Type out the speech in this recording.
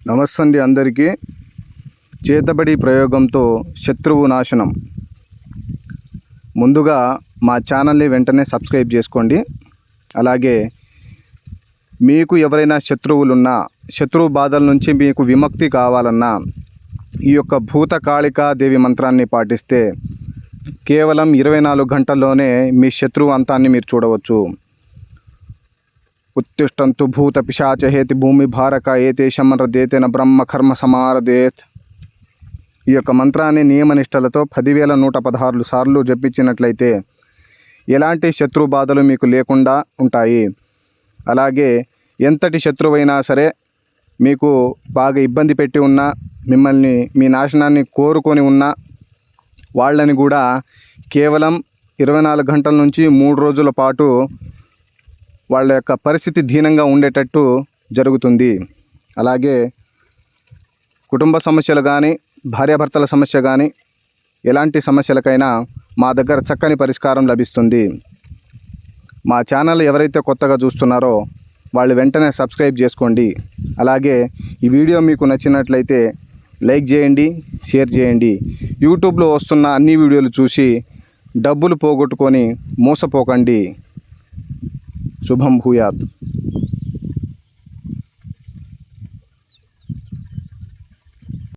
నమస్తే అండి అందరికీ. చేతబడి ప్రయోగంతో శత్రువు నాశనం. ముందుగా మా ఛానల్ని వెంటనే సబ్స్క్రైబ్ చేసుకోండి. అలాగే మీకు ఎవరైనా శత్రువులున్నా, శత్రువు బాధల నుంచి మీకు విముక్తి కావాలన్నా ఈ యొక్క భూతకాళికా దేవి మంత్రాన్ని పాటిస్తే కేవలం 24 గంటల్లోనే మీ శత్రువు అంతాన్ని మీరు చూడవచ్చు. ఉత్తిష్టంతు భూత పిశాచహేతి భూమి భారక ఏతేషమరదేతేన బ్రహ్మ కర్మ సమారదేత్. ఈ యొక్క మంత్రాన్ని నియమనిష్టలతో 10,116 సార్లు జపించినట్లయితే ఎలాంటి శత్రు బాధలు మీకు లేకుండా ఉంటాయి. అలాగే ఎంతటి శత్రువైనా సరే మీకు బాగా ఇబ్బంది పెట్టి ఉన్నా, మిమ్మల్ని మీ నాశనాన్ని కోరుకొని ఉన్నా వాళ్ళని కూడా కేవలం 24 గంటల నుంచి 3 రోజుల పాటు వాళ్ళ యొక్క పరిస్థితి దీనంగా ఉండేటట్టు జరుగుతుంది. అలాగే కుటుంబ సమస్యలు కానీ, భార్యాభర్తల సమస్య కానీ, ఎలాంటి సమస్యలకైనా మా దగ్గర చక్కని పరిష్కారం లభిస్తుంది. మా ఛానల్ ఎవరైతే కొత్తగా చూస్తున్నారో వాళ్ళు వెంటనే సబ్స్క్రైబ్ చేసుకోండి. అలాగే ఈ వీడియో మీకు నచ్చినట్లయితే లైక్ చేయండి, షేర్ చేయండి. యూట్యూబ్లో వస్తున్న అన్ని వీడియోలు చూసి డబ్బులు పోగొట్టుకొని మోసపోకండి. శుభం భూయాత్.